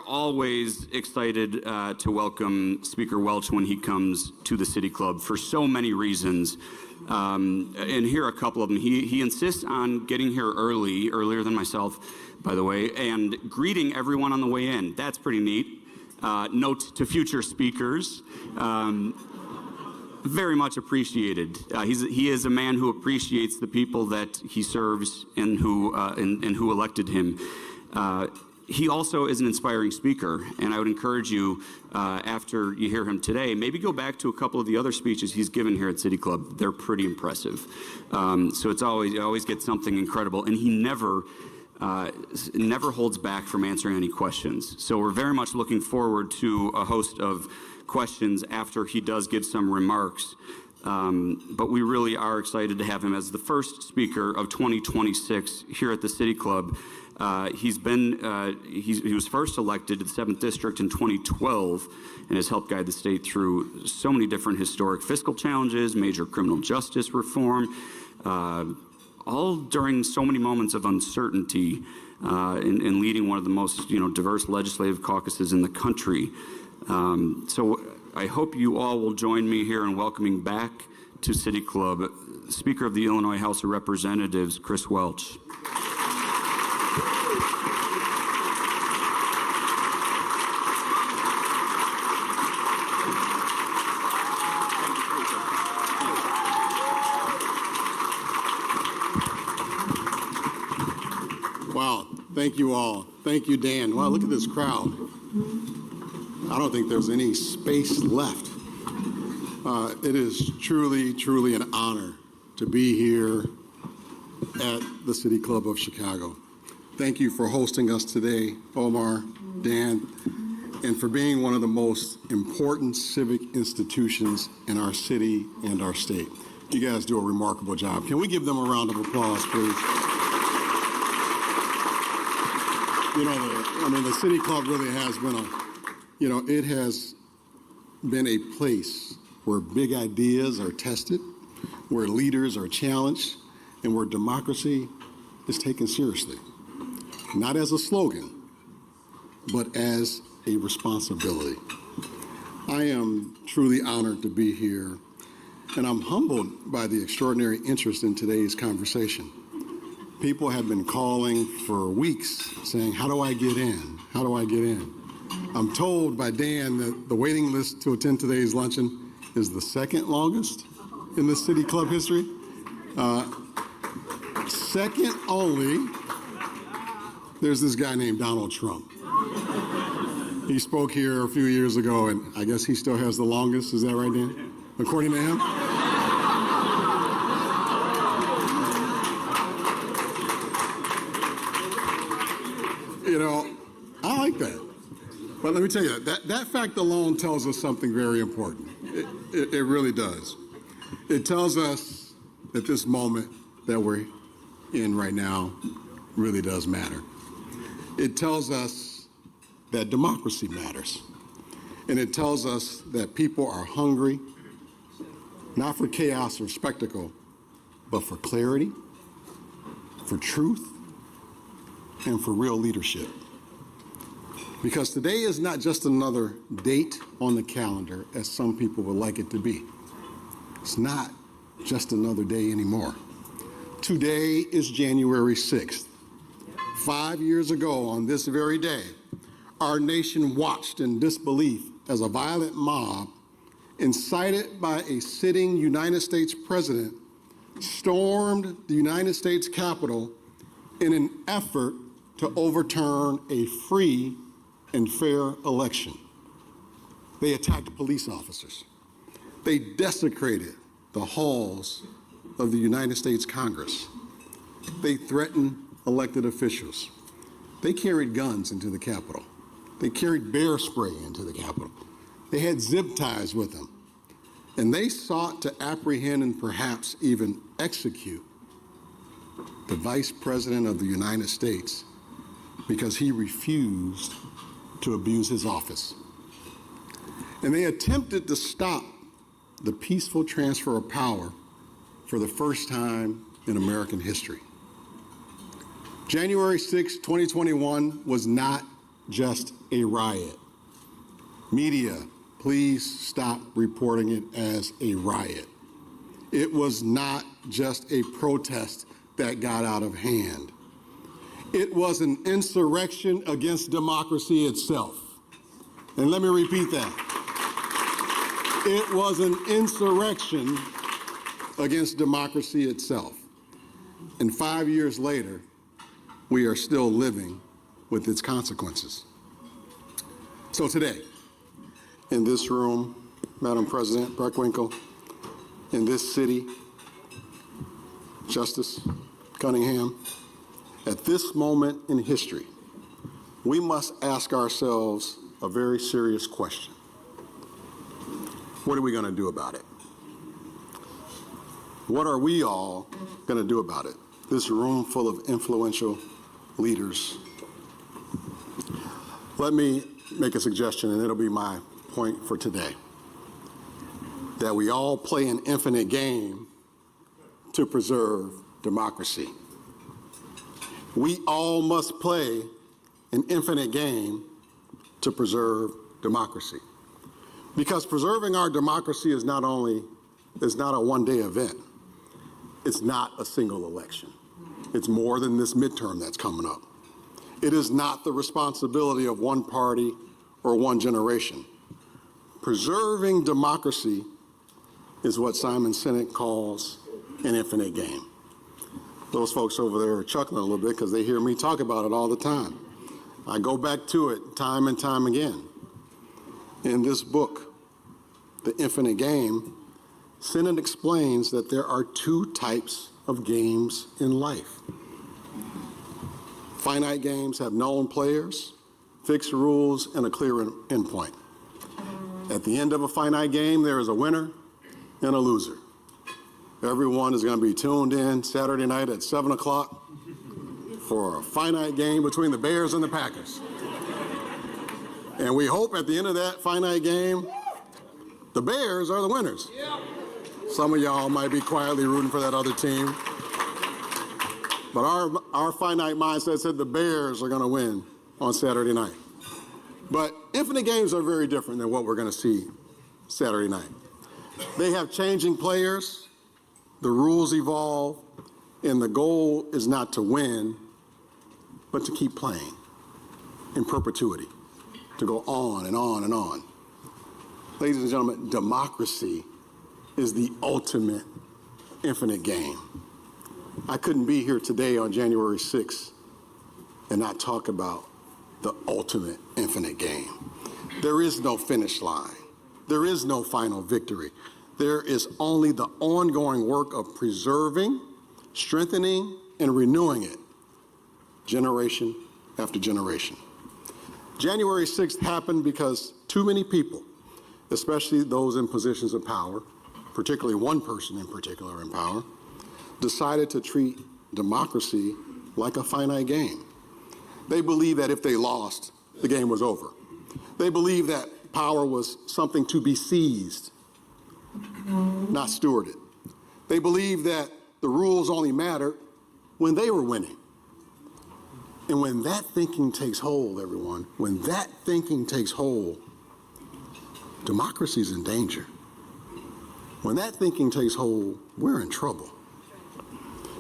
always excited to welcome Speaker Welch when he comes to the City Club for so many reasons. And here are a couple of them. He insists on getting here earlier than myself, by the way, and greeting everyone on the way in. That's pretty neat. Note to future speakers. Very much appreciated. He is a man who appreciates the people that he serves and who elected him. He also is an inspiring speaker, and I would encourage you, after you hear him today, maybe go back to a couple of the other speeches he's given here at City Club. They're pretty impressive. So you always get something incredible, and he never holds back from answering any questions. So we're very much looking forward to a host of questions after he does give some remarks. But we really are excited to have him as the first speaker of 2026 here at the City Club. He was first elected to the 7th District in 2012 and has helped guide the state through so many different historic fiscal challenges, major criminal justice reform, all during so many moments of uncertainty, in leading one of the most diverse legislative caucuses in the country. So I hope you all will join me here in welcoming back to City Club Speaker of the Illinois House of Representatives, Chris Welch. Wow, thank you all. Thank you, Dan. Wow, look at this crowd. I don't think there's any space left. It is truly, truly an honor to be here at the City Club of Chicago. Thank you for hosting us today, Omar, Dan, and for being one of the most important civic institutions in our city and our state. You guys do a remarkable job. Can we give them a round of applause, please? The City Club really has been it has been a place where big ideas are tested, where leaders are challenged, and where democracy is taken seriously. Not as a slogan, but as a responsibility. I am truly honored to be here, and I'm humbled by the extraordinary interest in today's conversation. People have been calling for weeks saying, how do I get in? How do I get in? I'm told by Dan that the waiting list to attend today's luncheon is the second longest in the City Club history. Second only, there's this guy named Donald Trump. He spoke here a few years ago, and I guess he still has the longest. Is that right, Dan? According to him? I like that. But let me tell you, that fact alone tells us something very important. It really does. It tells us that this moment that we're in right now really does matter. It tells us that democracy matters. And it tells us that people are hungry, not for chaos or spectacle, but for clarity, for truth, and for real leadership. Because today is not just another date on the calendar, as some people would like it to be. It's not just another day anymore. Today is January 6th. 5 years ago on this very day, our nation watched in disbelief as a violent mob, incited by a sitting United States president, stormed the United States Capitol in an effort to overturn a free and fair election. They attacked police officers. They desecrated the halls of the United States Congress. They threatened elected officials. They carried guns into the Capitol. They carried bear spray into the Capitol. They had zip ties with them. And they sought to apprehend and perhaps even execute the Vice President of the United States because he refused to abuse his office. And they attempted to stop the peaceful transfer of power for the first time in American history. January 6, 2021 was not just a riot. Media, please stop reporting it as a riot. It was not just a protest that got out of hand. It was an insurrection against democracy itself. And let me repeat that. It was an insurrection against democracy itself. And 5 years later, we are still living with its consequences. So today, in this room, Madam President Breckwinkle, in this city, Justice Cunningham, at this moment in history, we must ask ourselves a very serious question. What are we going to do about it? What are we all going to do about it? This room full of influential leaders. Let me make a suggestion, and it'll be my point for today, that we all play an infinite game to preserve democracy. We all must play an infinite game to preserve democracy. Because preserving our democracy is not a one-day event. It's not a single election. It's more than this midterm that's coming up. It is not the responsibility of one party or one generation. Preserving democracy is what Simon Sinek calls an infinite game. Those folks over there are chuckling a little bit because they hear me talk about it all the time. I go back to it time and time again. In this book, The Infinite Game, Sinek explains that there are two types of games in life. Finite games have known players, fixed rules, and a clear endpoint. At the end of a finite game, there is a winner and a loser. Everyone is going to be tuned in Saturday night at 7 o'clock for a finite game between the Bears and the Packers. And we hope at the end of that finite game, the Bears are the winners. Some of y'all might be quietly rooting for that other team. But our finite mindset said the Bears are going to win on Saturday night. But infinite games are very different than what we're going to see Saturday night. They have changing players, the rules evolve, and the goal is not to win, but to keep playing in perpetuity, to go on and on and on. Ladies and gentlemen, democracy is the ultimate infinite game. I couldn't be here today on January 6th and not talk about the ultimate infinite game. There is no finish line. There is no final victory. There is only the ongoing work of preserving, strengthening, and renewing it, generation after generation. January 6th happened because too many people, especially those in positions of power, particularly one person in particular in power, decided to treat democracy like a finite game. They believed that if they lost, the game was over. They believed that power was something to be seized, not stewarded. They believed that the rules only mattered when they were winning. And when that thinking takes hold, everyone, when that thinking takes hold, democracy's in danger. When that thinking takes hold, we're in trouble.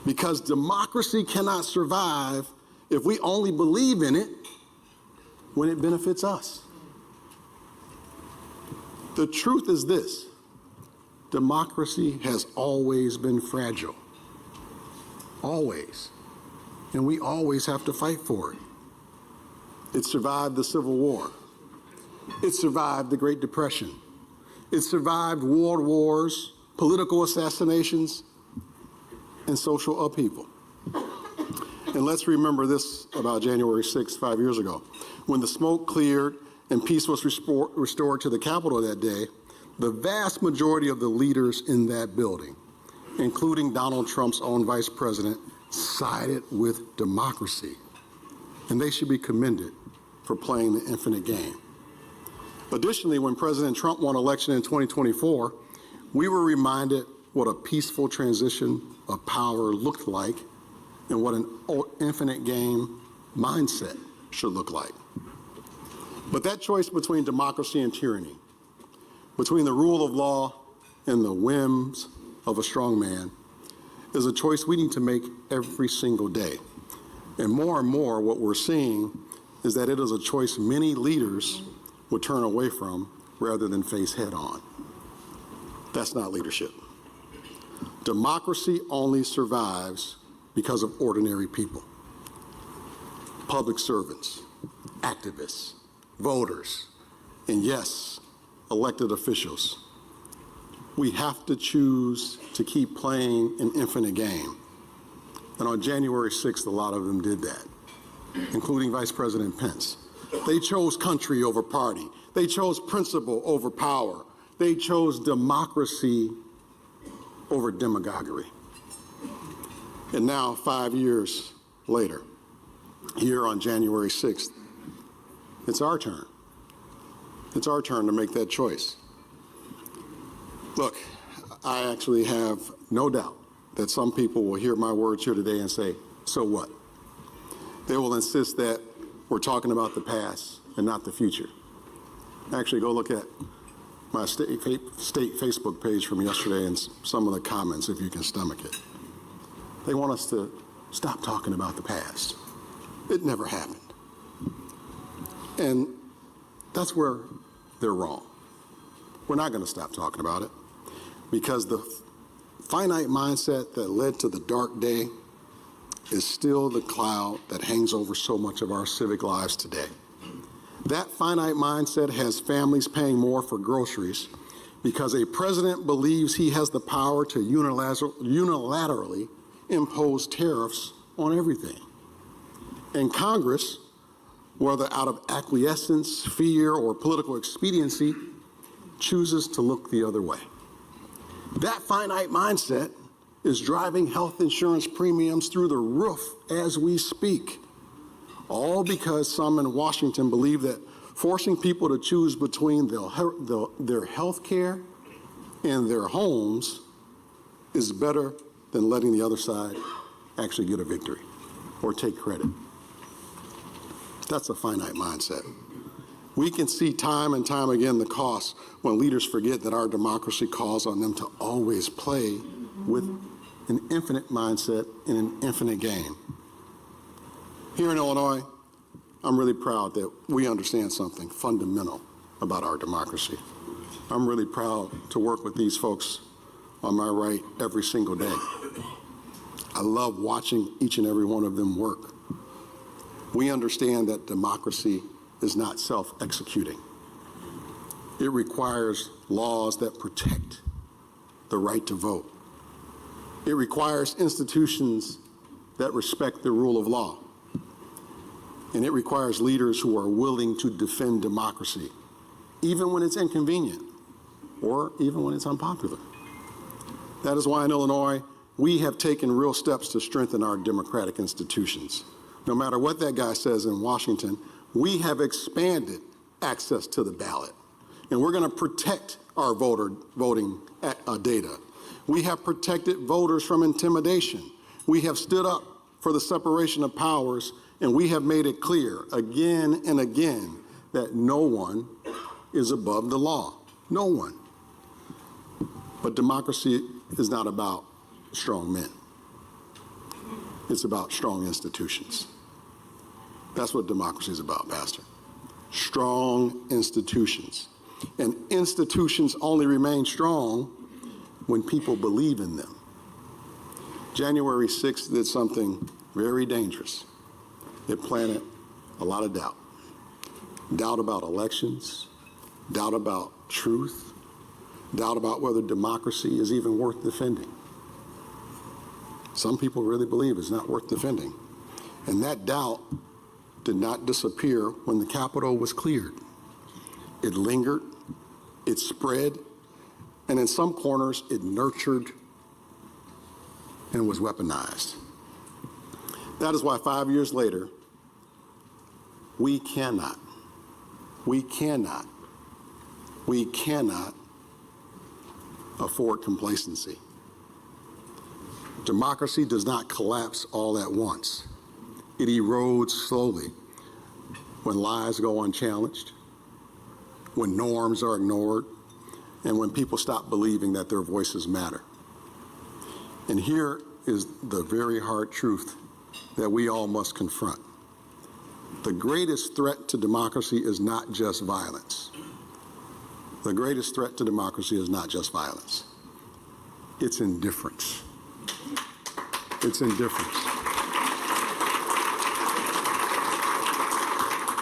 Because democracy cannot survive if we only believe in it when it benefits us. The truth is this: democracy has always been fragile. Always. And we always have to fight for it. It survived the Civil War. It survived the Great Depression. It survived world wars, political assassinations, and social upheaval. And let's remember this about January 6th, 5 years ago. When the smoke cleared and peace was restored to the Capitol that day, the vast majority of the leaders in that building, including Donald Trump's own vice president, sided with democracy. And they should be commended for playing the infinite game. Additionally, when President Trump won election in 2024, we were reminded what a peaceful transition of power looked like and what an infinite game mindset should look like. But that choice between democracy and tyranny, between the rule of law and the whims of a strong man, is a choice we need to make every single day. And more, what we're seeing is that it is a choice many leaders would turn away from rather than face head on. That's not leadership. Democracy only survives because of ordinary people. Public servants, activists, voters, and yes, elected officials. We have to choose to keep playing an infinite game. And on January 6th, a lot of them did that, including Vice President Pence. They chose country over party. They chose principle over power. They chose democracy over demagoguery. And now, 5 years later, here on January 6th, it's our turn. It's our turn to make that choice. Look, I actually have no doubt that some people will hear my words here today and say, so what? They will insist that we're talking about the past and not the future. Actually, go look at my state Facebook page from yesterday and some of the comments, if you can stomach it. They want us to stop talking about the past. It never happened. And that's where they're wrong. We're not going to stop talking about it because the finite mindset that led to the dark day is still the cloud that hangs over so much of our civic lives today. That finite mindset has families paying more for groceries because a president believes he has the power to unilaterally impose tariffs on everything. And Congress, whether out of acquiescence, fear, or political expediency, chooses to look the other way. That finite mindset is driving health insurance premiums through the roof as we speak, all because some in Washington believe that forcing people to choose between their health care and their homes is better than letting the other side actually get a victory or take credit. That's a finite mindset. We can see time and time again the cost when leaders forget that our democracy calls on them to always play with an infinite mindset in an infinite game. Here in Illinois, I'm really proud that we understand something fundamental about our democracy. I'm really proud to work with these folks on my right every single day. I love watching each and every one of them work. We understand that democracy is not self-executing. It requires laws that protect the right to vote. It requires institutions that respect the rule of law. And it requires leaders who are willing to defend democracy, even when it's inconvenient or even when it's unpopular. That is why in Illinois, we have taken real steps to strengthen our democratic institutions. No matter what that guy says in Washington, we have expanded access to the ballot. And we're going to protect our voting data. We have protected voters from intimidation. We have stood up for the separation of powers, and we have made it clear again and again that no one is above the law. No one. But democracy is not about strong men. It's about strong institutions. That's what democracy is about, Pastor. Strong institutions. And institutions only remain strong when people believe in them. January 6th did something very dangerous. It planted a lot of doubt. Doubt about elections, doubt about truth, doubt about whether democracy is even worth defending. Some people really believe it's not worth defending. And that doubt did not disappear when the Capitol was cleared. It lingered, it spread, and in some corners it nurtured and was weaponized. That is why 5 years later, we cannot afford complacency. Democracy does not collapse all at once. It erodes slowly when lies go unchallenged, when norms are ignored, and when people stop believing that their voices matter. And here is the very hard truth that we all must confront. The greatest threat to democracy is not just violence. The greatest threat to democracy is not just violence. It's indifference. It's indifference.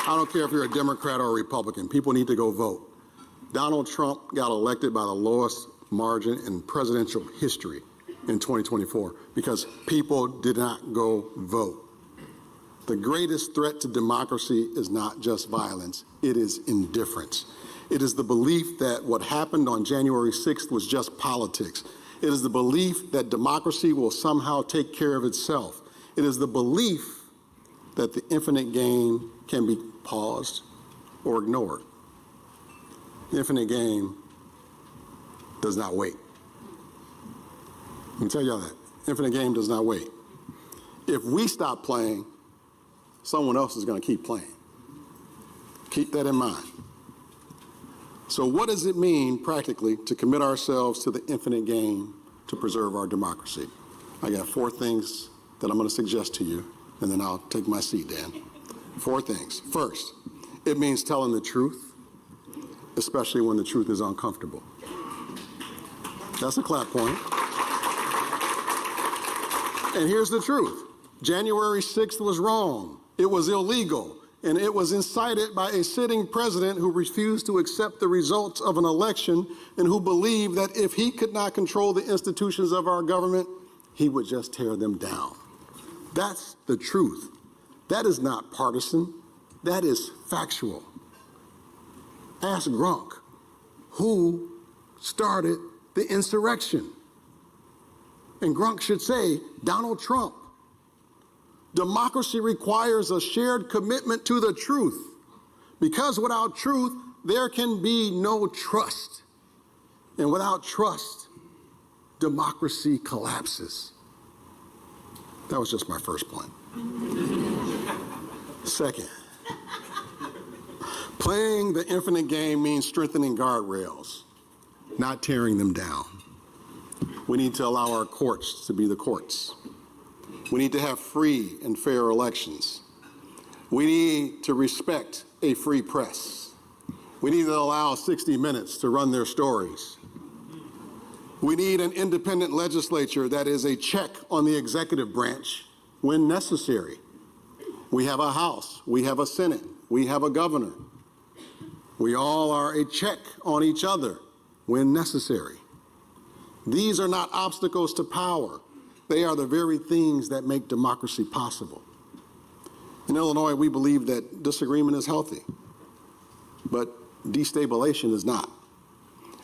I don't care if you're a Democrat or a Republican. People need to go vote. Donald Trump got elected by the lowest margin in presidential history in 2024 because people did not go vote. The greatest threat to democracy is not just violence, it is indifference. It is the belief that what happened on January 6th was just politics. It is the belief that democracy will somehow take care of itself. It is the belief that the infinite game can be paused or ignored. The infinite game does not wait. Let me tell y'all that. Infinite game does not wait. If we stop playing, someone else is going to keep playing. Keep that in mind. So what does it mean practically to commit ourselves to the infinite game to preserve our democracy? I got 4 things that I'm going to suggest to you, and then I'll take my seat, Dan. 4 things. First, it means telling the truth, especially when the truth is uncomfortable. That's a clap point. And here's the truth. January 6th was wrong. It was illegal. And it was incited by a sitting president who refused to accept the results of an election and who believed that if he could not control the institutions of our government, he would just tear them down. That's the truth. That is not partisan. That is factual. Ask Grunk, who started the insurrection? And Grunk should say, Donald Trump. Democracy requires a shared commitment to the truth, because without truth, there can be no trust. And without trust, democracy collapses. That was just my first point. Second, playing the infinite game means strengthening guardrails, not tearing them down. We need to allow our courts to be the courts. We need to have free and fair elections. We need to respect a free press. We need to allow 60 Minutes to run their stories. We need an independent legislature that is a check on the executive branch when necessary. We have a House, we have a Senate, we have a governor. We all are a check on each other when necessary. These are not obstacles to power. They are the very things that make democracy possible. In Illinois, we believe that disagreement is healthy, but destabilization is not.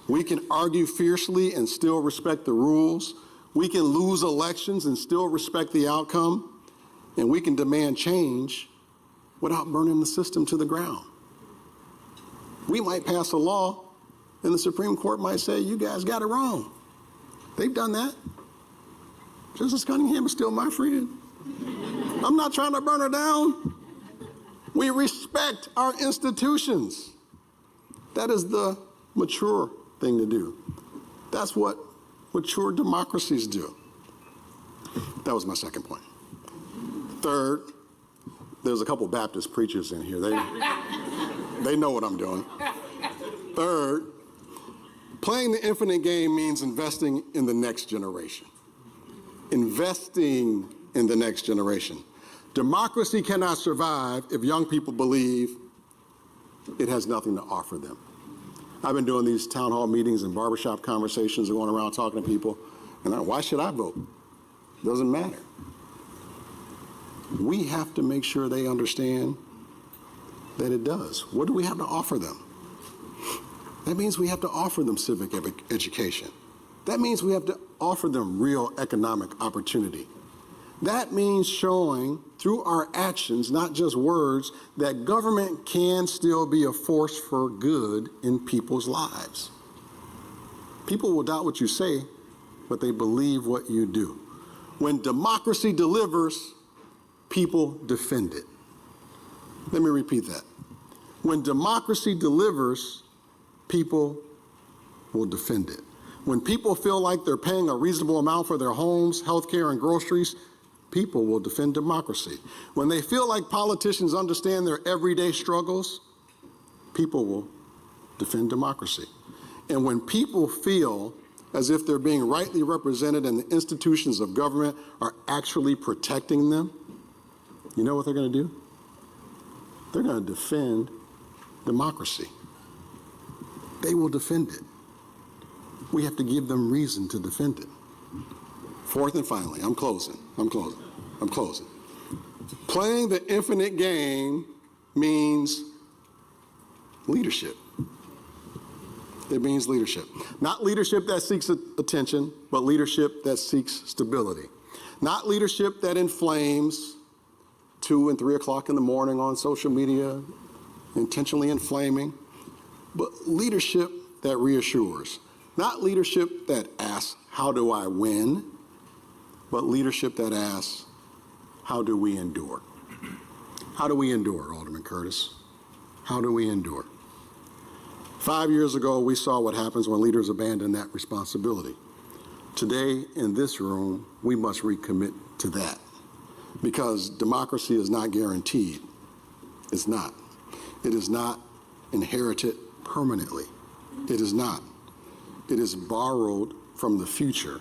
We can argue fiercely and still respect the rules. We can lose elections and still respect the outcome. And we can demand change without burning the system to the ground. We might pass a law, and the Supreme Court might say, you guys got it wrong. They've done that. Justice Cunningham is still my friend. I'm not trying to burn her down. We respect our institutions. That is the mature thing to do. That's what mature democracies do. That was my second point. Third, there's a couple Baptist preachers in here. They know what I'm doing. Third, playing the infinite game means investing in the next generation. Investing in the next generation. Democracy cannot survive if young people believe it has nothing to offer them. I've been doing these town hall meetings and barbershop conversations and going around talking to people, and why should I vote? Doesn't matter. We have to make sure they understand that it does. What do we have to offer them? That means we have to offer them civic education. That means we have to offer them real economic opportunity. That means showing through our actions, not just words, that government can still be a force for good in people's lives. People will doubt what you say, but they believe what you do. When democracy delivers, people defend it. Let me repeat that. When democracy delivers, people will defend it. When people feel like they're paying a reasonable amount for their homes, health care, and groceries, people will defend democracy. When they feel like politicians understand their everyday struggles, people will defend democracy. And when people feel as if they're being rightly represented and the institutions of government are actually protecting them, you know what they're going to do? They're going to defend democracy. They will defend it. We have to give them reason to defend it. Fourth and finally, I'm closing. Playing the infinite game means leadership. It means leadership. Not leadership that seeks attention, but leadership that seeks stability. Not leadership that inflames 2 and 3 o'clock in the morning on social media, intentionally inflaming, but leadership that reassures. Not leadership that asks, how do I win? But leadership that asks, how do we endure? How do we endure, Alderman Curtis? How do we endure? 5 years ago, we saw what happens when leaders abandon that responsibility. Today, in this room, we must recommit to that, because democracy is not guaranteed. It's not. It is not inherited permanently. It is not. It is borrowed from the future,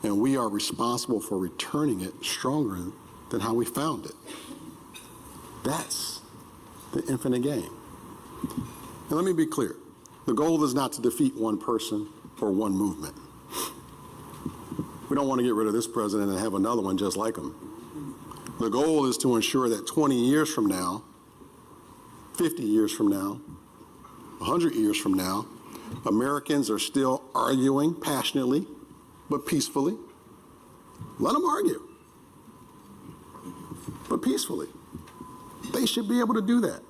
and we are responsible for returning it stronger than how we found it. That's the infinite game. And let me be clear. The goal is not to defeat one person or one movement. We don't want to get rid of this president and have another one just like him. The goal is to ensure that 20 years from now, 50 years from now, 100 years from now, Americans are still arguing passionately, but peacefully. Let them argue, but peacefully. They should be able to do that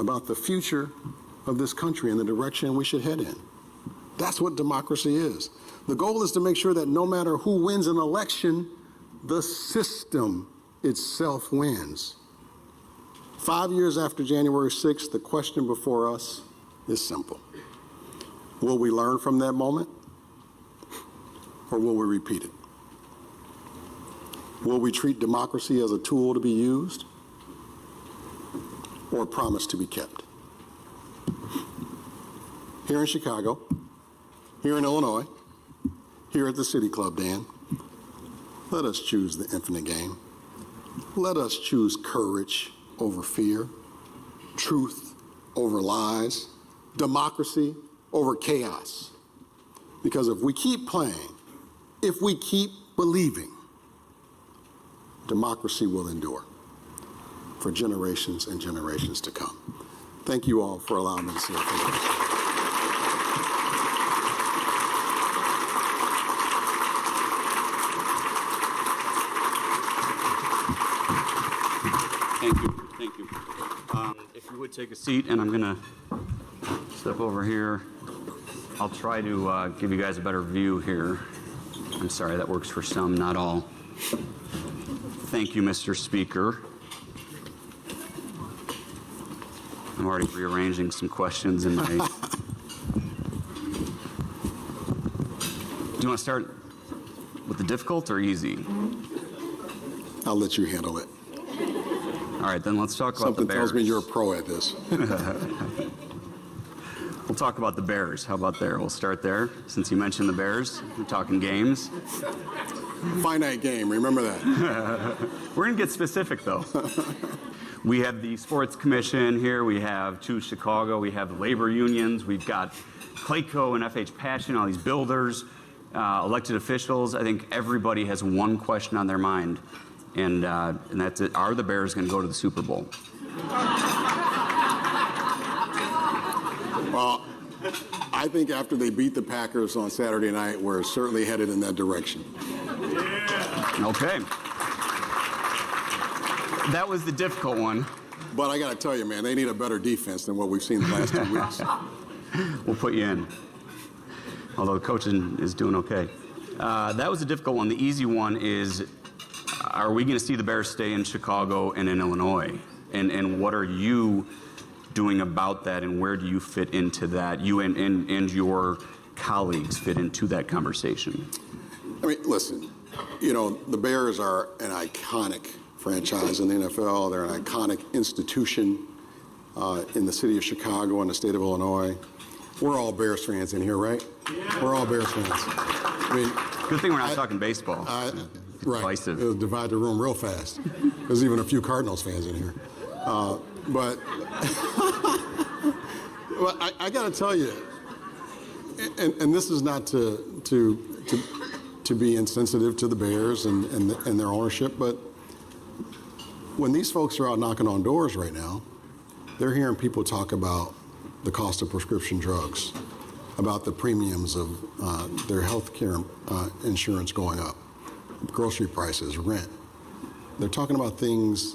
about the future of this country and the direction we should head in. That's what democracy is. The goal is to make sure that no matter who wins an election, the system itself wins. 5 years after January 6th, the question before us is simple. Will we learn from that moment, or will we repeat it? Will we treat democracy as a tool to be used, or a promise to be kept? Here in Chicago, here in Illinois, here at the City Club, Dan, let us choose the infinite game. Let us choose courage over fear, truth over lies, democracy over chaos. Because if we keep playing, if we keep believing, democracy will endure for generations and generations to come. Thank you all for allowing me to say it. Thank you. If you would take a seat, and I'm going to step over here. I'll try to give you guys a better view here. I'm sorry, that works for some, not all. Thank you, Mr. Speaker. I'm already rearranging some questions in my... Do you want to start with the difficult or easy? I'll let you handle it. All right, then let's talk about the Something Bears. tells me you're a pro at this. We'll talk about the Bears. How about there? We'll start there. Since you mentioned the Bears, we're talking games. Finite game, remember that. We're going to get specific, though. We have the Sports Commission here. We have Choose Chicago. We have the labor unions. We've got Clayco and FH Passion, all these builders, elected officials. I think everybody has one question on their mind, and that's it. Are the Bears going to go to the Super Bowl? Well, I think after they beat the Packers on Saturday night, we're certainly headed in that direction. Okay. That was the difficult one. But I got to tell you, man, they need a better defense than what we've seen the last 2 weeks. We'll put you in. Although the coaching is doing okay. That was a difficult one. The easy one is, are we going to see the Bears stay in Chicago and in Illinois? And what are you doing about that, and where do you fit into that? You and your colleagues fit into that conversation? I mean, listen, the Bears are an iconic franchise in the NFL. They're an iconic institution in the city of Chicago and the state of Illinois. We're all Bears fans in here, right? Yeah. We're all Bears fans. I mean, good thing we're not talking baseball. Right. Divisive. It'll divide the room real fast. There's even a few Cardinals fans in here. But I got to tell you, and this is not to be insensitive to the Bears and their ownership, but when these folks are out knocking on doors right now, they're hearing people talk about the cost of prescription drugs, about the premiums of their health care insurance going up, grocery prices, rent. They're talking about things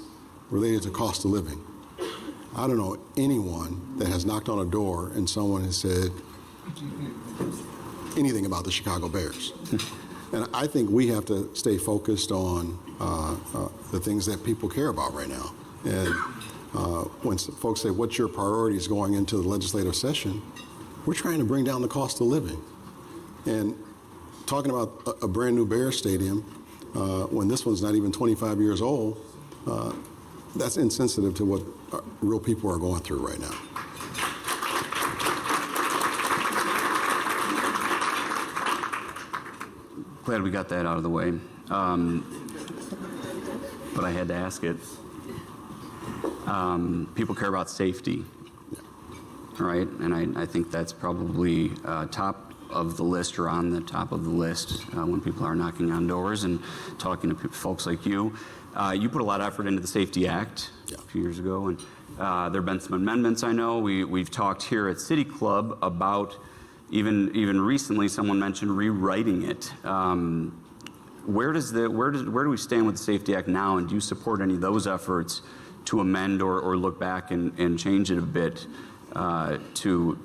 related to cost of living. I don't know anyone that has knocked on a door and someone has said anything about the Chicago Bears. And I think we have to stay focused on the things that people care about right now. And when folks say, what's your priorities going into the legislative session, we're trying to bring down the cost of living. And talking about a brand new Bears stadium, when this one's not even 25 years old, that's insensitive to what real people are going through right now. Glad we got that out of the way. But I had to ask it. People care about safety, right? And I think that's probably top of the list, or on the top of the list when people are knocking on doors and talking to folks like you. You put a lot of effort into the Safety Act a few years ago, and there have been some amendments. I know we've talked here at City Club about even recently someone mentioned rewriting it. Where do we stand with the Safety Act now, and do you support any of those efforts to amend or look back and change it a bit to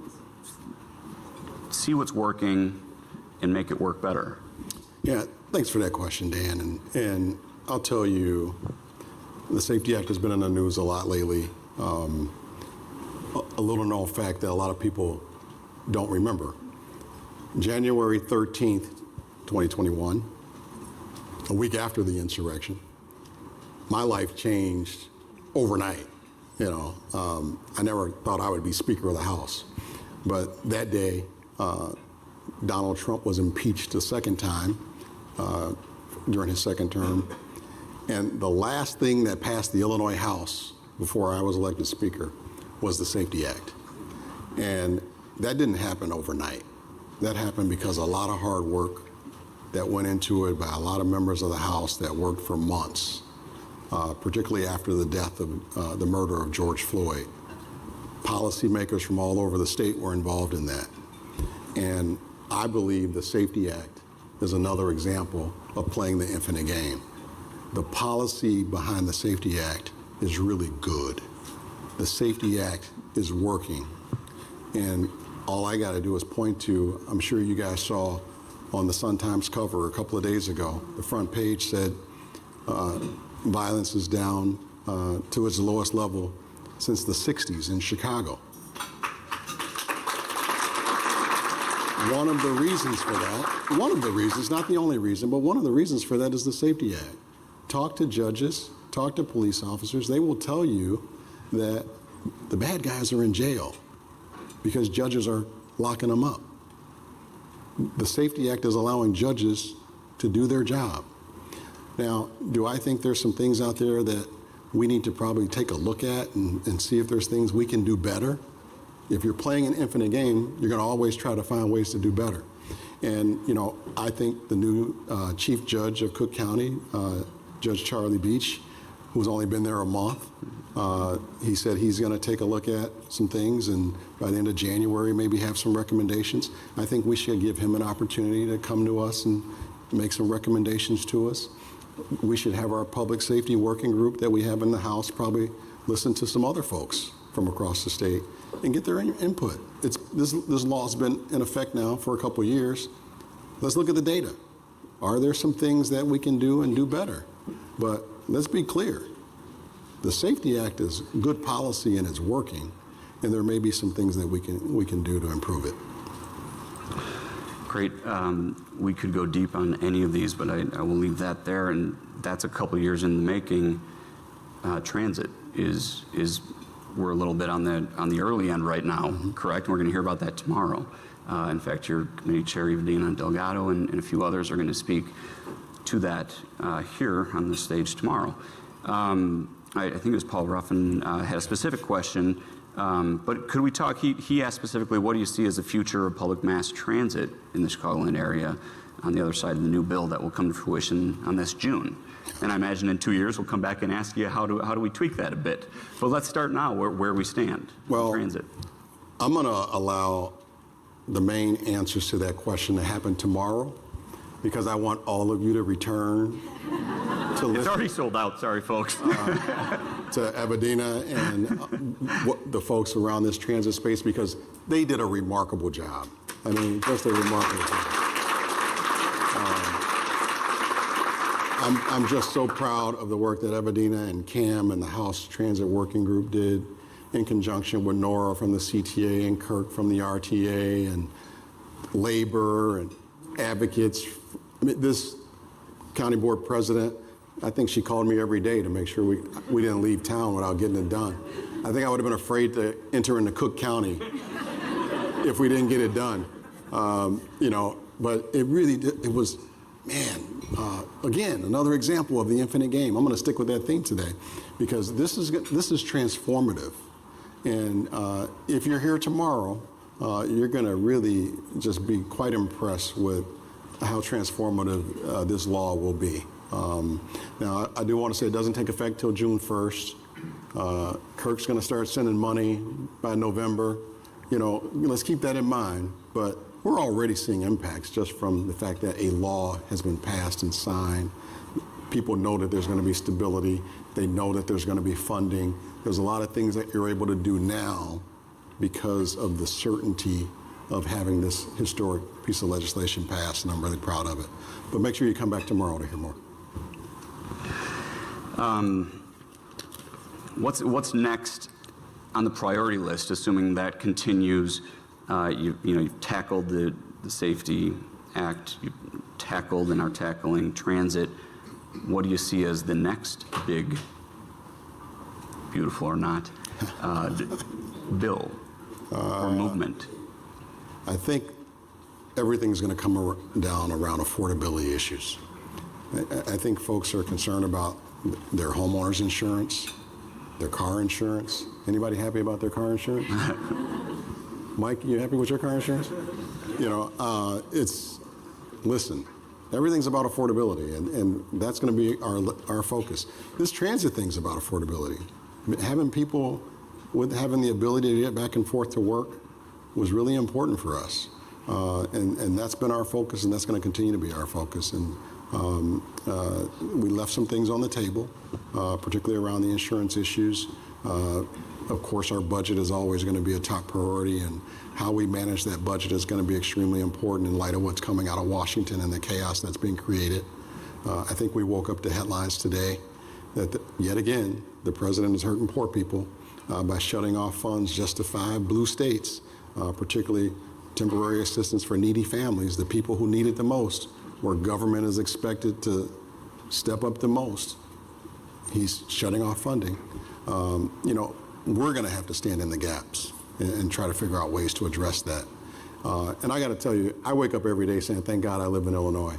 see what's working and make it work better? Yeah, thanks for that question, Dan. And I'll tell you, the Safety Act has been in the news a lot lately. A little known fact that a lot of people don't remember. January 13th, 2021, a week after the insurrection, my life changed overnight. I never thought I would be Speaker of the House. But that day, Donald Trump was impeached a second time during his second term. And the last thing that passed the Illinois House before I was elected Speaker was the Safety Act. And that didn't happen overnight. That happened because a lot of hard work that went into it by a lot of members of the House that worked for months, particularly after the death of the murder of George Floyd. Policymakers from all over the state were involved in that. And I believe the Safety Act is another example of playing the infinite game. The policy behind the Safety Act is really good. The Safety Act is working. And all I got to do is point to, I'm sure you guys saw on the Sun-Times cover a couple of days ago, the front page said violence is down to its lowest level since the 60s in Chicago. One of the reasons for that, not the only reason, but one of the reasons for that is the Safety Act. Talk to judges, talk to police officers. They will tell you that the bad guys are in jail because judges are locking them up. The Safety Act is allowing judges to do their job. Now, do I think there's some things out there that we need to probably take a look at and see if there's things we can do better? If you're playing an infinite game, you're going to always try to find ways to do better. And, I think the new chief judge of Cook County, Judge Charlie Beach, who's only been there a month, he said he's going to take a look at some things and by the end of January maybe have some recommendations. I think we should give him an opportunity to come to us and make some recommendations to us. We should have our public safety working group that we have in the House probably listen to some other folks from across the state and get their input. This law's been in effect now for a couple of years. Let's look at the data. Are there some things that we can do and do better? But let's be clear. The Safety Act is good policy and it's working. and there may be some things that we can do to improve it. Great. We could go deep on any of these, but I will leave that there. And that's a couple years in the making. Transit is we're a little bit on the early end right now, correct? And we're going to hear about that tomorrow. In fact, your committee chair, Evadina Delgado, and a few others are going to speak to that here on the stage tomorrow. I think it was Paul Ruffin had a specific question, but could we talk, he asked specifically, what do you see as the future of public mass transit in the Chicagoland area on the other side of the new bill that will come to fruition on this June? And I imagine in 2 years we'll come back and ask you how do we tweak that a bit. But let's start now where we stand with transit. I'm going to allow the main answers to that question to happen tomorrow, because I want all of you to return to listen. It's already sold out, sorry folks. To Evadina and the folks around this transit space, because they did a remarkable job. I mean, just a remarkable job. I'm just so proud of the work that Evadina and Cam and the House Transit Working Group did in conjunction with Nora from the CTA and Kirk from the RTA and labor and advocates. I mean, this county board president, I think she called me every day to make sure we didn't leave town without getting it done. I think I would have been afraid to enter into Cook County if we didn't get it done. But it really did, it was, man, again, another example of the infinite game. I'm going to stick with that theme today, because this is transformative. And if you're here tomorrow, you're going to really just be quite impressed with how transformative this law will be. Now, I do want to say it doesn't take effect till June 1st. Kirk's going to start sending money by November. Let's keep that in mind. But we're already seeing impacts just from the fact that a law has been passed and signed. People know that there's going to be stability. They know that there's going to be funding. There's a lot of things that you're able to do now because of the certainty of having this historic piece of legislation passed, and I'm really proud of it. But make sure you come back tomorrow to hear more. What's next on the priority list, assuming that continues? You've tackled the Safety Act, you've tackled and are tackling transit. What do you see as the next big, beautiful or not, bill or movement? I think everything's going to come down around affordability issues. I think folks are concerned about their homeowner's insurance, their car insurance. Anybody happy about their car insurance? Mike, you happy with your car insurance? Listen, everything's about affordability, and that's going to be our focus. This transit thing's about affordability. Having people having the ability to get back and forth to work was really important for us. And that's been our focus, and that's going to continue to be our focus. And we left some things on the table, particularly around the insurance issues. Of course, our budget is always going to be a top priority, and how we manage that budget is going to be extremely important in light of what's coming out of Washington and the chaos that's being created. I think we woke up to headlines today that, yet again, the president is hurting poor people by shutting off funds just to 5 blue states, particularly temporary assistance for needy families, the people who need it the most, where government is expected to step up the most. He's shutting off funding. We're going to have to stand in the gaps and try to figure out ways to address that. And I got to tell you, I wake up every day saying, thank God I live in Illinois,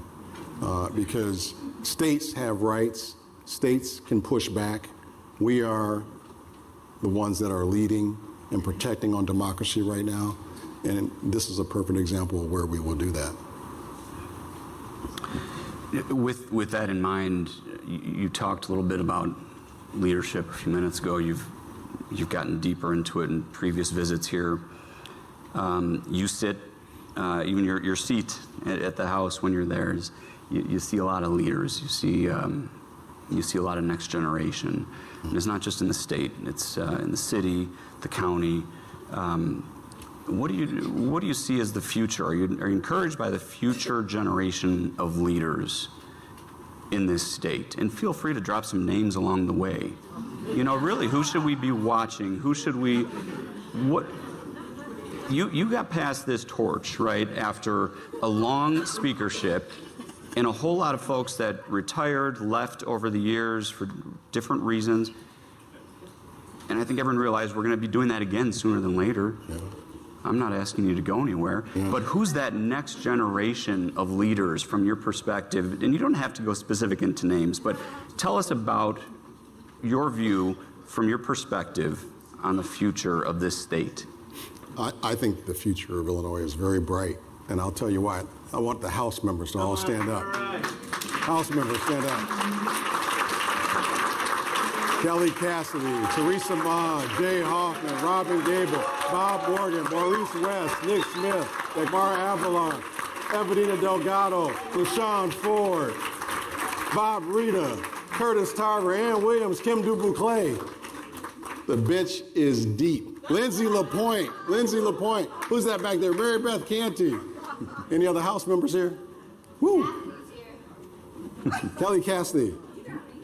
because states have rights. States can push back. We are the ones that are leading and protecting on democracy right now. And this is a perfect example of where we will do that. With that in mind, you talked a little bit about leadership a few minutes ago. You've gotten deeper into it in previous visits here. You sit, even your seat at the House when you're there, you see a lot of leaders. You see a lot of next generation. And it's not just in the state; it's in the city, the county. What do you see as the future? Are you encouraged by the future generation of leaders in this state? And feel free to drop some names along the way. Really, who should we be watching? Who should we what you got past this torch, right, after a long speakership and a whole lot of folks that retired, left over the years for different reasons. And I think everyone realized we're going to be doing that again sooner than later. Yeah. I'm not asking you to go anywhere, but who's that next generation of leaders from your perspective? And you don't have to go specific into names, but tell us about your view from your perspective on the future of this state. I think the future of Illinois is very bright, and I'll tell you why. I want the House members to all stand up. Right. House members, stand up. Kelly Cassidy, Teresa Ma, Jay Hoffman, Robin Gable, Bob Morgan, Maurice West, Nick Smith, Dagmar Avalon, Evelina Delgado, LaShawn Ford, Bob Rita, Curtis Tarver, Ann Williams, Kim Dubuclay. The bench is deep. Lindsay LaPointe. Who's that back there? Mary Beth Canty. Any other House members here? Woo. Kelly Cassidy.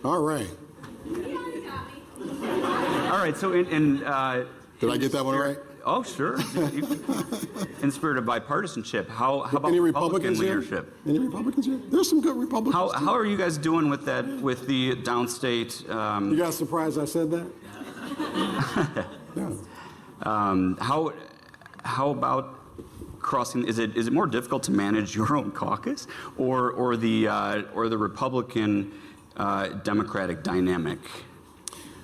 All right. All right, so Did I get that one right? Oh, sure. In spirit of bipartisanship, how about Any Republican Republicans here? leadership? Any Republicans here? There's some good Republicans. How are you guys doing with that, with the downstate? You guys surprised I said that? Yeah. How about crossing? Is it more difficult to manage your own caucus, or the Republican Democratic dynamic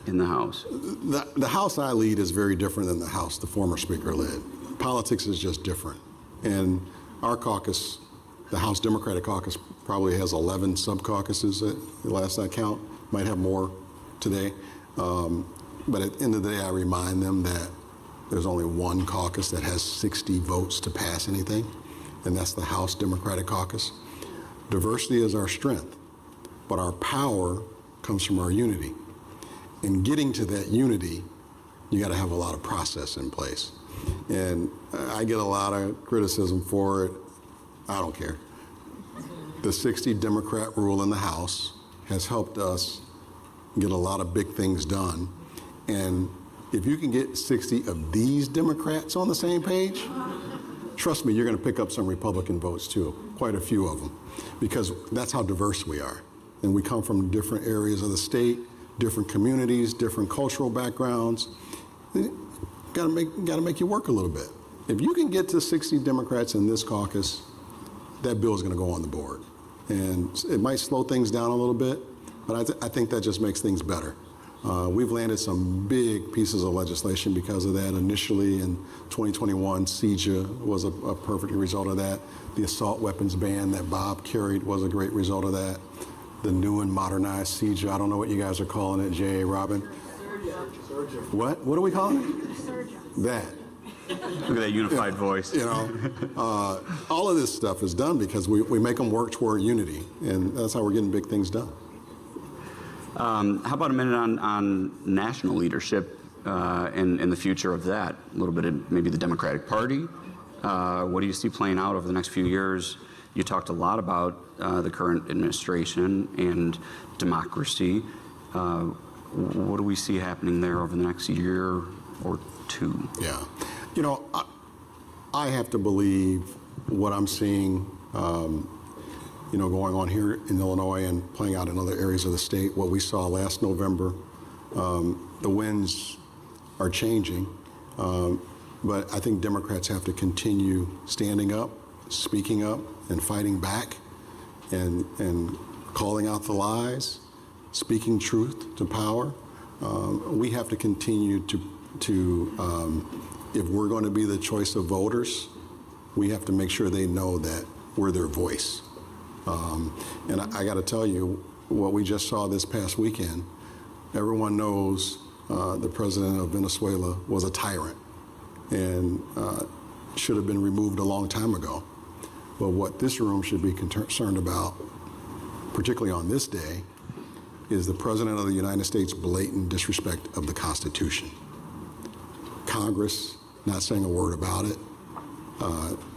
in the House? The House I lead is very different than the House the former Speaker led. Politics is just different. And our caucus, the House Democratic Caucus, probably has 11 sub-caucuses at the last I count. Might have more today. But at the end of the day, I remind them that there's only one caucus that has 60 votes to pass anything, and that's the House Democratic Caucus. Diversity is our strength, but our power comes from our unity. In getting to that unity, you got to have a lot of process in place. And I get a lot of criticism for it. I don't care. The 60 Democrat rule in the House has helped us get a lot of big things done. And if you can get 60 of these Democrats on the same page, trust me, you're going to pick up some Republican votes too, quite a few of them, because that's how diverse we are. And we come from different areas of the state, different communities, different cultural backgrounds. Got to make you work a little bit. If you can get to 60 Democrats in this caucus, that bill is going to go on the board. And it might slow things down a little bit, but I think that just makes things better. We've landed some big pieces of legislation because of that. Initially in 2021, CJA was a perfect result of that. The assault weapons ban that Bob carried was a great result of that. The new and modernized CJA, I don't know what you guys are calling it, J.A. Robin. What? What are we calling it? That. Look at that unified voice. You know, all of this stuff is done because we make them work toward unity, and that's how we're getting big things done. How about a minute on national leadership and the future of that? A little bit of maybe the Democratic Party. What do you see playing out over the next few years? You talked a lot about the current administration and democracy. What do we see happening there over the next year or two? Yeah. You know, I have to believe what I'm seeing going on here in Illinois and playing out in other areas of the state. What we saw last November, the winds are changing, but I think Democrats have to continue standing up, speaking up, and fighting back, and calling out the lies, speaking truth to power. We have to continue to if we're going to be the choice of voters, we have to make sure they know that we're their voice. And I got to tell you, what we just saw this past weekend, everyone knows the president of Venezuela was a tyrant and should have been removed a long time ago. But what this room should be concerned about, particularly on this day, is the President of the United States' blatant disrespect of the Constitution. Congress not saying a word about it,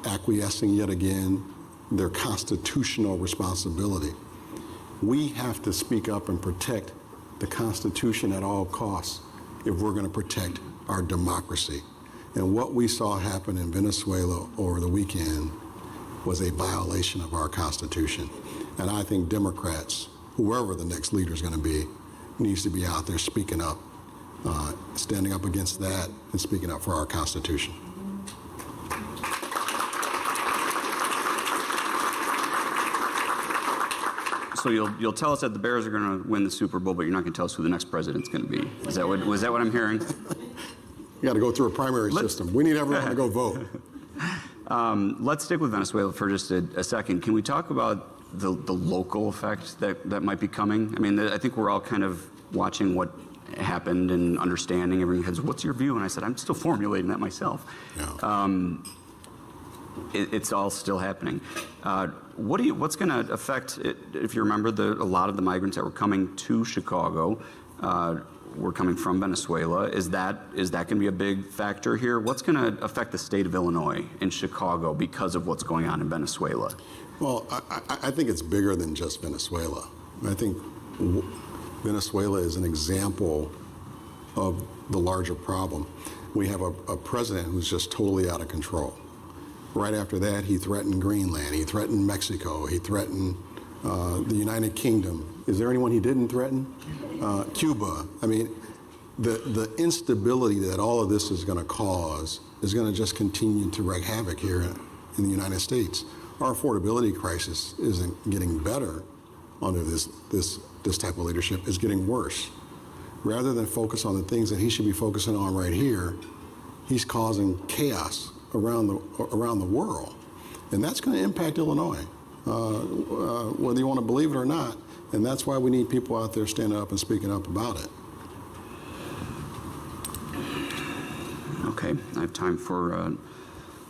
acquiescing yet again their constitutional responsibility. We have to speak up and protect the Constitution at all costs if we're going to protect our democracy. And what we saw happen in Venezuela over the weekend was a violation of our Constitution. And I think Democrats, whoever the next leader is going to be, needs to be out there speaking up, standing up against that and speaking up for our Constitution. So you'll tell us that the Bears are going to win the Super Bowl, but you're not going to tell us who the next president's going to be. Was that what I'm hearing? You got to go through a primary system. We need everyone to go vote. Let's stick with Venezuela for just a second. Can we talk about the local effect that might be coming? I mean, I think we're all kind of watching what happened and understanding. Everyone says, "What's your view?" And I said, "I'm still formulating that myself." Yeah. It's all still happening. What's going to affect it? If you remember, a lot of the migrants that were coming to Chicago were coming from Venezuela. Is that going to be a big factor here? What's going to affect the state of Illinois and Chicago because of what's going on in Venezuela? Well, I think it's bigger than just Venezuela. I think Venezuela is an example of the larger problem. We have a president who's just totally out of control. Right after that, he threatened Greenland, he threatened Mexico, he threatened the United Kingdom. Is there anyone he didn't threaten? Cuba. I mean, the instability that all of this is going to cause is going to just continue to wreak havoc here in the United States. Our affordability crisis isn't getting better under this type of leadership. It's getting worse. Rather than focus on the things that he should be focusing on right here, he's causing chaos around the world, and that's going to impact Illinois, whether you want to believe it or not. And that's why we need people out there standing up and speaking up about it. Okay, I have time for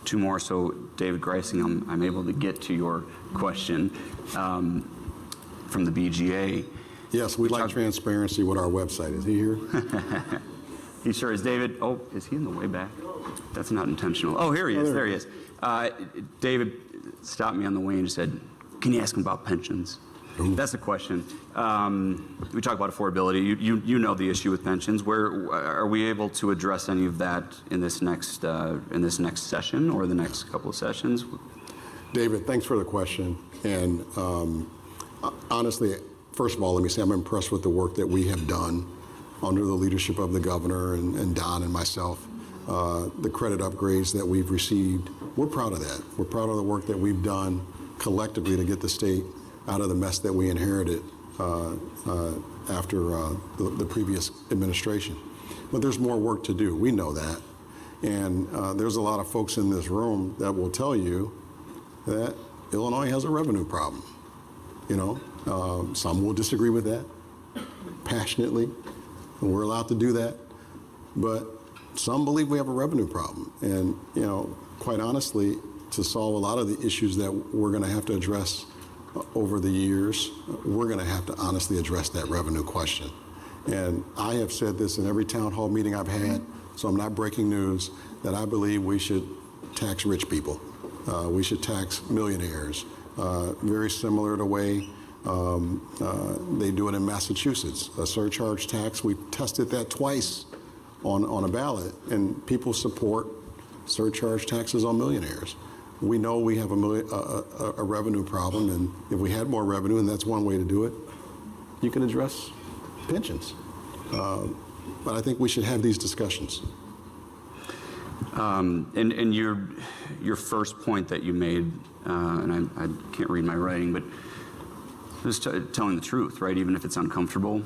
two more. So, David Greising, I'm able to get to your question from the BGA. Yes, we'd like transparency with our website. Is he here? He sure is. David, is he in the way back? That's not intentional. Oh, here he is. There he is. David stopped me on the way and said, "Can you ask him about pensions?" Ooh. That's the question. We talk about affordability. You know the issue with pensions. Where are we able to address any of that in this next session or the next couple of sessions? David, thanks for the question. And honestly, first of all, let me say I'm impressed with the work that we have done under the leadership of the governor and Don and myself. The credit upgrades that we've received, we're proud of that. We're proud of the work that we've done collectively to get the state out of the mess that we inherited after the previous administration. But there's more work to do. We know that. And there's a lot of folks in this room that will tell you that Illinois has a revenue problem. You know, some will disagree with that passionately, and we're allowed to do that. But some believe we have a revenue problem. And, you know, quite honestly, to solve a lot of the issues that we're going to have to address over the years, we're going to have to honestly address that revenue question. And I have said this in every town hall meeting I've had, so I'm not breaking news, that I believe we should tax rich people. We should tax millionaires, very similar to the way they do it in Massachusetts. A surcharge tax, we tested that twice on a ballot, and people support surcharge taxes on millionaires. We know we have a revenue problem, and if we had more revenue, and that's one way to do it, you can address pensions. But I think we should have these discussions. And your first point that you made, and I can't read my writing, but just telling the truth, right? Even if it's uncomfortable,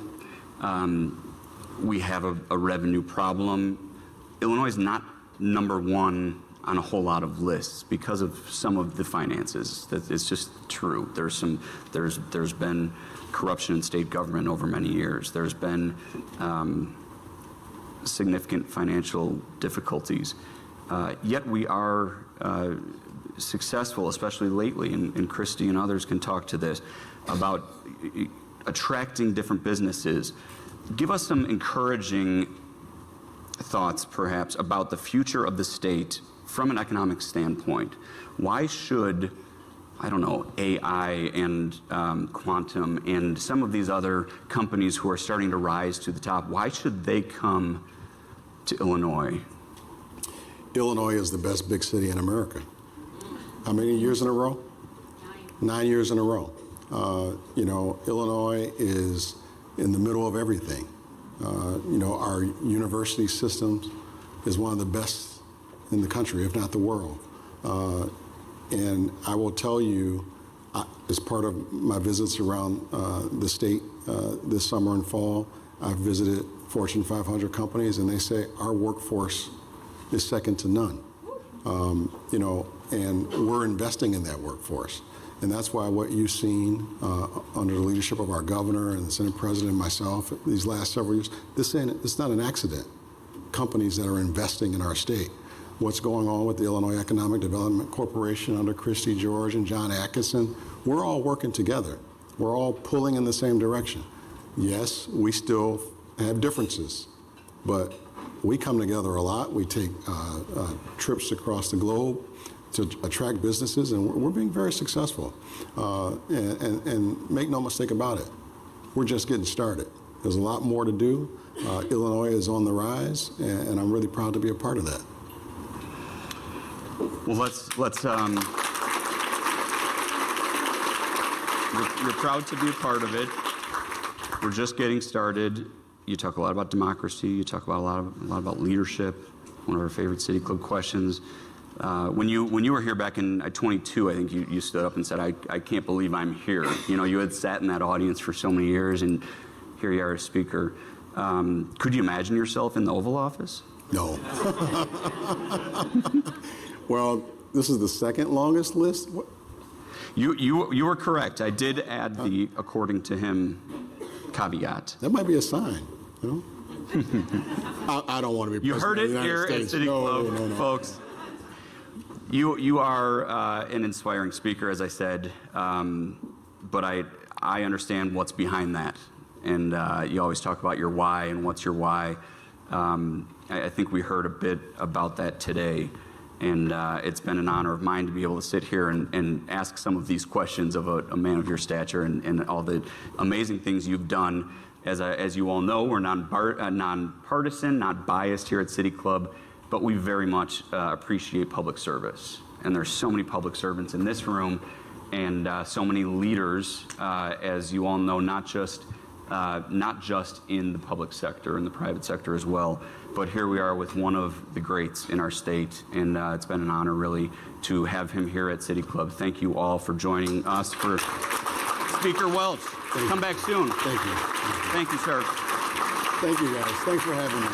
we have a revenue problem. Illinois is not number one on a whole lot of lists because of some of the finances. It's just true. There's been corruption in state government over many years. There's been significant financial difficulties. Yet we are successful, especially lately, and Christy and others can talk to this, about attracting different businesses. Give us some encouraging thoughts, perhaps, about the future of the state from an economic standpoint. Why should, I don't know, AI and quantum and some of these other companies who are starting to rise to the top, why should they come to Illinois? Illinois is the best big city in America. How many years in a row? 9 years in a row. Illinois is in the middle of everything. Our university system is one of the best in the country, if not the world. And I will tell you, as part of my visits around the state this summer and fall, I've visited Fortune 500 companies, and they say our workforce is second to none. And we're investing in that workforce. And that's why what you've seen under the leadership of our governor and the Senate President and myself these last several years, it's not an accident. Companies that are investing in our state. What's going on with the Illinois Economic Development Corporation under Christy George and John Atkinson, we're all working together. We're all pulling in the same direction. Yes, we still have differences, but we come together a lot. We take trips across the globe to attract businesses, and we're being very successful. And make no mistake about it, we're just getting started. There's a lot more to do. Illinois is on the rise, and I'm really proud to be a part of that. Well, you're proud to be a part of it. We're just getting started. You talk a lot about democracy. You talk about a lot about leadership. One of our favorite City Club questions. When you were here back in 22, I think you stood up and said, I can't believe I'm here. You had sat in that audience for so many years, and here you are as speaker. Could you imagine yourself in the Oval Office? No. Well, this is the second longest list. What? You were correct. I did add the according to him caveat. That might be a sign. I don't want to be. You heard it here at City Club, folks. You are an inspiring speaker, as I said, but I understand what's behind that, and you always talk about your why and what's your why. I think we heard a bit about that today, and it's been an honor of mine to be able to sit here and ask some of these questions of a man of your stature and all the amazing things you've done. As you all know, we're nonpartisan, not biased here at City Club, but we very much appreciate public service. And there's so many public servants in this room, and so many leaders, as you all know, not just in the public sector, in the private sector as well. But here we are with one of the greats in our state, and it's been an honor, really, to have him here at City Club. Thank you all for joining us. For Speaker Welch, come back soon. Thank you. Thank you, sir. Thank you, guys. Thanks for having me.